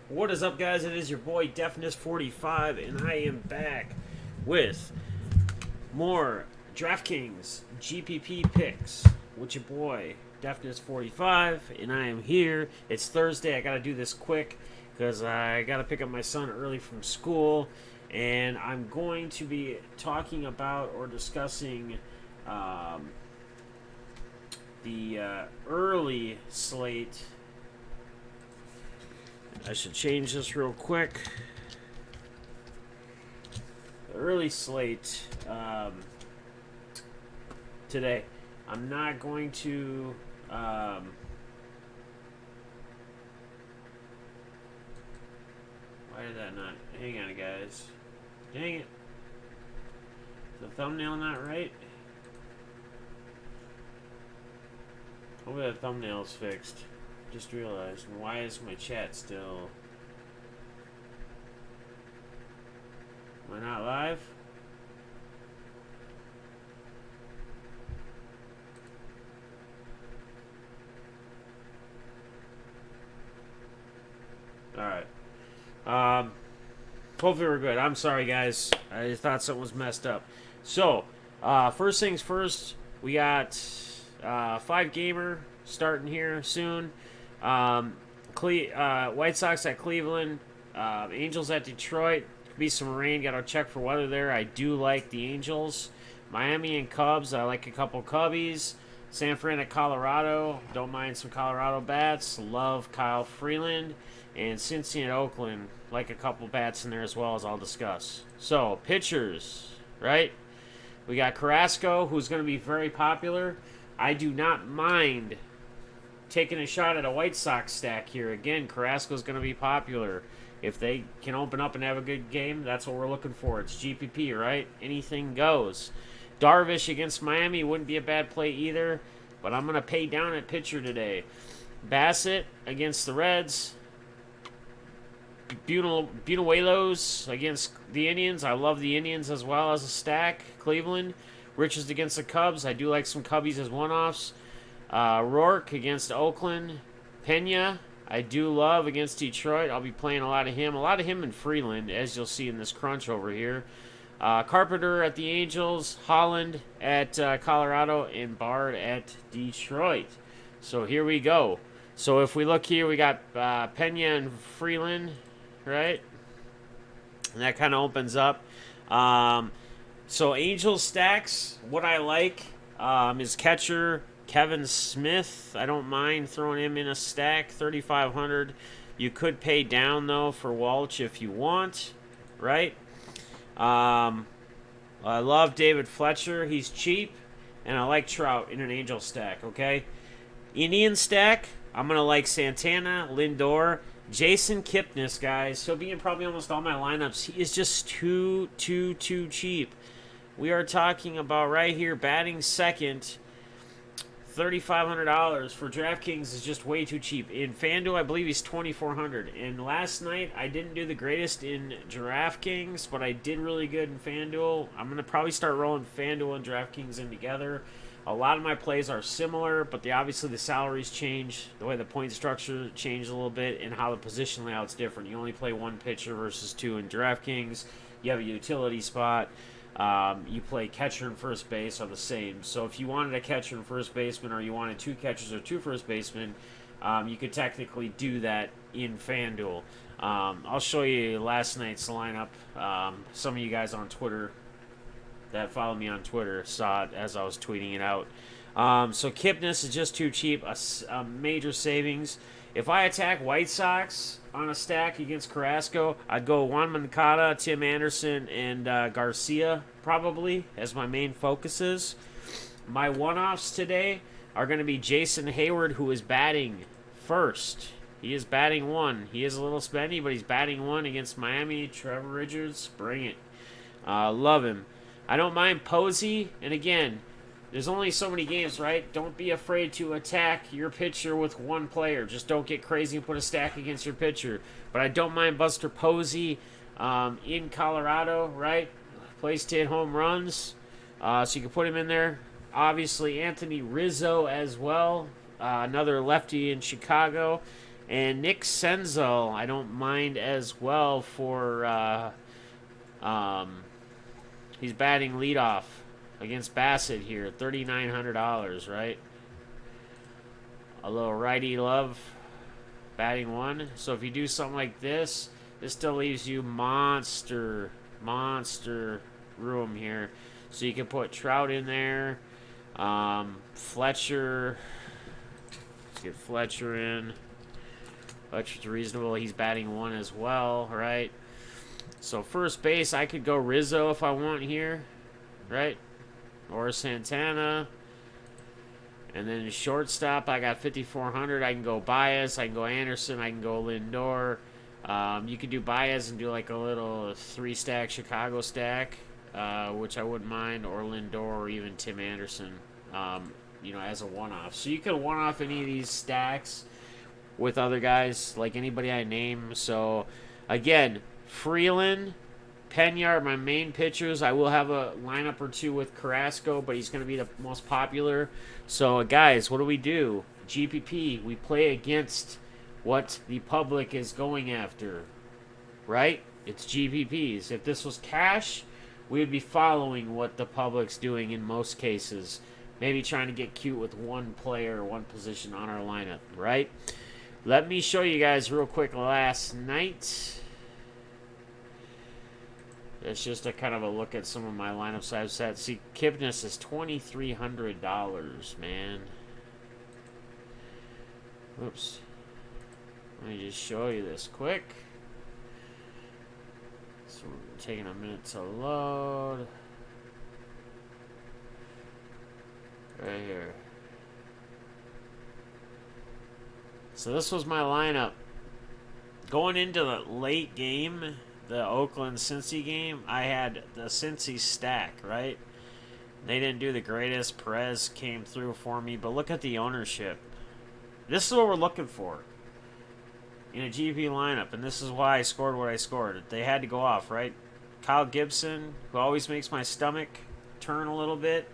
What is up, guys? It is your boy Defness45, and I am back with more DraftKings GPP picks with your boy Defness45, and I am here. It's Thursday. I gotta do this quick because I gotta pick up my son early from school, and I'm going to be talking about or discussing the early slate. I should change this real quick. The early slate today. I'm not going to. Why did that not? Hang on, guys. Dang it. Is the thumbnail not right? Hopefully the thumbnail's fixed. Just realized, why is my chat still... Am I not live? Alright. Hopefully we're good. I'm sorry, guys. I thought something was messed up. So, first things first, we got 5-gamer starting here soon. White Sox at Cleveland, Angels at Detroit. Could be some rain. Got to check for weather there. I do like the Angels. Miami and Cubs. I like a couple Cubbies. San Fran at Colorado. Don't mind some Colorado bats. Love Kyle Freeland. And Cincy at Oakland. Like a couple bats in there as well, as I'll discuss. So, pitchers, right? We got Carrasco, who's going to be very popular. I do not mind taking a shot at a White Sox stack here. Again, Carrasco's going to be popular. If they can open up and have a good game, that's what we're looking for. It's GPP, right? Anything goes. Darvish against Miami wouldn't be a bad play either, but I'm going to pay down at pitcher today. Bassett against the Reds. Buñuelos against the Indians. I love the Indians as well as a stack. Cleveland. Richards against the Cubs. I do like some Cubbies as one-offs. Rourke against Oakland. Pena, I do love against Detroit. I'll be playing a lot of him. A lot of him in Freeland, as you'll see in this crunch over here. Carpenter at the Angels. Holland at Colorado. And Bard at Detroit. So here we go. So if we look here, we got Pena and Freeland, right? And that kind of opens up. So Angels stacks, what I like is catcher Kevin Smith. I don't mind throwing him in a stack, 3,500. You could pay down, though, for Walsh if you want, right? I love David Fletcher. He's cheap, and I like Trout in an Angel stack, okay? Indian stack, I'm going to like Santana, Lindor, Jason Kipnis, guys. He'll be in probably almost all my lineups. He is just too cheap. We are talking about right here, batting second, $3,500 for DraftKings is just way too cheap. In FanDuel, I believe he's $2,400. And last night, I didn't do the greatest in DraftKings, but I did really good in FanDuel. I'm going to probably start rolling FanDuel and DraftKings in together. A lot of my plays are similar, but obviously the salaries change, the way the point structure changed a little bit, and how the position layout's different. You only play one pitcher versus two in DraftKings. You have a utility spot. You play catcher and first base are the same. So if you wanted a catcher and first baseman, or you wanted two catchers or two first basemen, you could technically do that in FanDuel. I'll show you last night's lineup. Some of you guys on Twitter that follow me on Twitter saw it as I was tweeting it out. So Kipnis is just too cheap, a major savings. If I attack White Sox on a stack against Carrasco, I'd go Juan Moncada, Tim Anderson, and Garcia probably as my main focuses. My one-offs today are going to be Jason Hayward, who is batting first. He is batting one. He is a little spendy, but he's batting one against Miami. Trevor Richards, bring it. Love him. I don't mind Posey, and again, there's only so many games, right? Don't be afraid to attack your pitcher with one player. Just don't get crazy and put a stack against your pitcher. But I don't mind Buster Posey in Colorado, right? Plays to hit home runs, so you can put him in there. Obviously, Anthony Rizzo as well, another lefty in Chicago. And Nick Senzel, I don't mind as well for, he's batting leadoff against Bassett here, $3,900, right? A little righty love, batting 1. So if you do something like this, this still leaves you monster room here. So you can put Trout in there, Fletcher. Let's get Fletcher in. Fletcher's reasonable. He's batting 1 as well, right? So first base, I could go Rizzo if I want here, right? Or Santana. And then shortstop, I got 5,400. I can go Baez. I can go Anderson. I can go Lindor. You could do Baez and do like a little 3-stack Chicago stack, which I wouldn't mind, or Lindor, or even Tim Anderson, as a one-off. So you could one-off any of these stacks with other guys, like anybody I name. So, again, Freeland, Pena are my main pitchers. I will have a lineup or two with Carrasco, but he's going to be the most popular. So, guys, what do? GPP, we play against what the public is going after, right? It's GPPs. If this was cash, we would be following what the public's doing in most cases. Maybe trying to get cute with one player or one position on our lineup, right? Let me show you guys real quick last night. It's just a kind of a look at some of my lineups I've set. See, Kipnis is $2,300, man. Oops. Let me just show you this quick. So we're taking a minute to load. Right here. So this was my lineup. Going into the late game, the Oakland-Cincy game, I had the Cincy stack, right? They didn't do the greatest. Perez came through for me, but look at the ownership. This is what we're looking for in a GP lineup, and this is why I scored what I scored. They had to go off, right? Kyle Gibson, who always makes my stomach turn a little bit.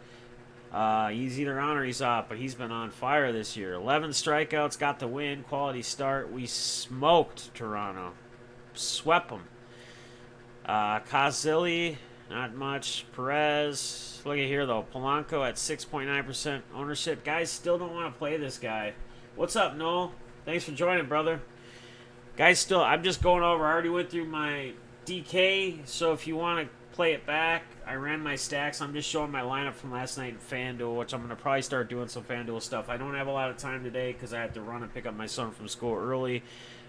He's either on or he's off, but he's been on fire this year. 11 strikeouts, got the win, quality start. We smoked Toronto. Swept them. Kazili, not much. Perez, look at here though. Polanco at 6.9% ownership. Guys still don't want to play this guy. What's up, Noel? Thanks for joining, brother. Guys still, I'm just going over. I already went through my DK, so if you want to play it back, I ran my stacks. I'm just showing my lineup from last night in FanDuel, which I'm going to probably start doing some FanDuel stuff. I don't have a lot of time today because I had to run and pick up my son from school early.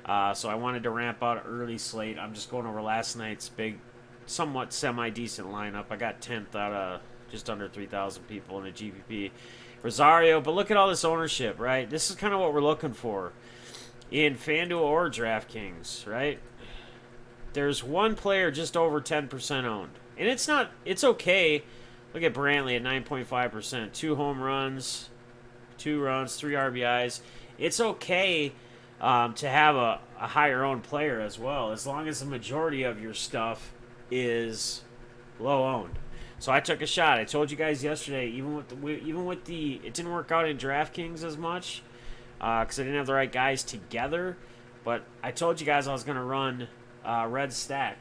So I wanted to ramp out early slate. I'm just going over last night's big, somewhat semi-decent lineup. I got 10th out of just under 3,000 people in a GPP. Rosario, but look at all this ownership, right? This is kind of what we're looking for in FanDuel or DraftKings, right? There's one player just over 10% owned. And it's okay. Look at Brantley at 9.5%. 2 home runs, 2 runs, 3 RBIs. It's okay to have a higher owned player as well, as long as the majority of your stuff is low owned. So I took a shot. I told you guys yesterday, even with the it didn't work out in DraftKings as much because I didn't have the right guys together. But I told you guys I was going to run red stack.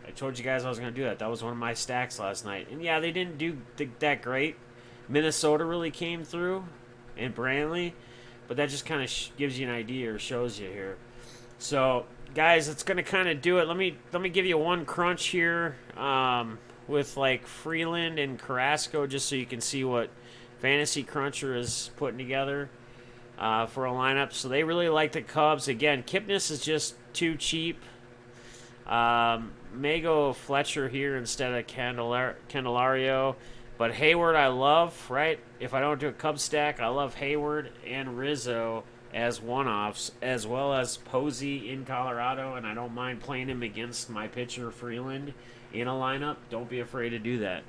I told you guys I was going to do that. That was one of my stacks last night. And yeah, they didn't do that great. Minnesota really came through, and Brantley. But that just kind of gives you an idea or shows you here. So, guys, it's going to kind of do it. Let me give you one crunch here with like Freeland and Carrasco, just so you can see what Fantasy Cruncher is putting together for a lineup. So they really like the Cubs. Again, Kipnis is just too cheap. May go Fletcher here instead of Candelario. But Hayward I love, right? If I don't do a Cubs stack, I love Hayward and Rizzo as one-offs, as well as Posey in Colorado, and I don't mind playing him against my pitcher Freeland in a lineup. Don't be afraid to do that.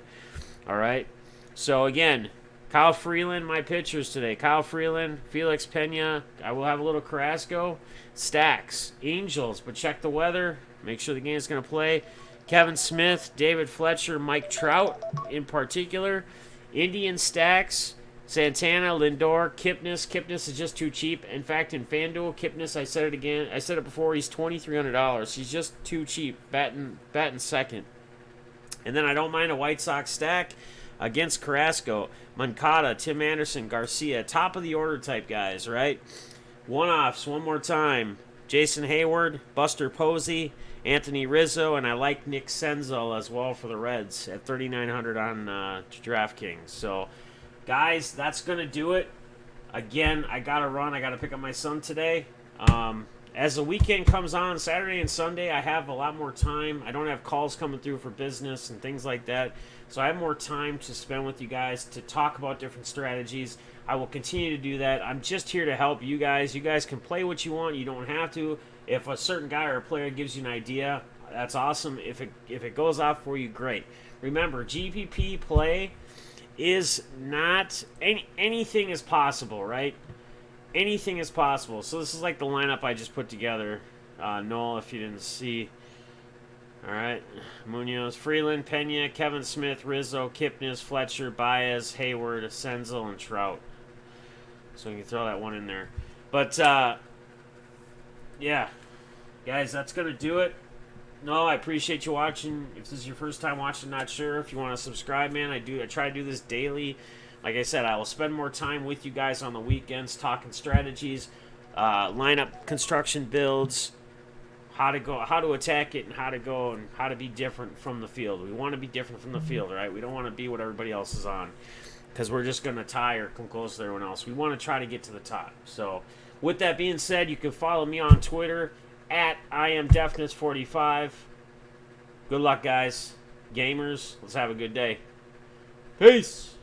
All right? So, again, Kyle Freeland, my pitchers today. Kyle Freeland, Felix Pena. I will have a little Carrasco. Stacks, Angels, but check the weather. Make sure the game's going to play. Kevin Smith, David Fletcher, Mike Trout in particular. Indian stacks, Santana, Lindor, Kipnis. Kipnis is just too cheap. In fact, in FanDuel, Kipnis, I said it again. I said it before. He's $2,300. He's just too cheap. Batting second. And then I don't mind a White Sox stack against Carrasco, Moncada, Tim Anderson, Garcia. Top of the order type guys, right? One-offs, one more time. Jason Hayward, Buster Posey, Anthony Rizzo, and I like Nick Senzel as well for the Reds at 3,900 on DraftKings. So, guys, that's going to do it. Again, I got to run. I got to pick up my son today. As the weekend comes on, Saturday and Sunday, I have a lot more time. I don't have calls coming through for business and things like that. So I have more time to spend with you guys to talk about different strategies. I will continue to do that. I'm just here to help you guys. You guys can play what you want. You don't have to. If a certain guy or a player gives you an idea, that's awesome. If it goes off for you, great. Remember, GPP play is not anything is possible, right? Anything is possible. So this is like the lineup I just put together. Noel, if you didn't see. All right. Munoz, Freeland, Pena, Kevin Smith, Rizzo, Kipnis, Fletcher, Baez, Hayward, Senzel, and Trout. So you can throw that one in there. But, yeah. Guys, that's going to do it. No, I appreciate you watching. If this is your first time watching, not sure. If you want to subscribe, man, I try to do this daily. Like I said, I will spend more time with you guys on the weekends talking strategies, lineup construction builds, how to attack it, and how to go and how to be different from the field. We want to be different from the field, right? We don't want to be what everybody else is on because we're just going to tie or come close to everyone else. We want to try to get to the top. So with that being said, you can follow me on Twitter at I am Defness45. Good luck, guys. Gamers, let's have a good day. Peace.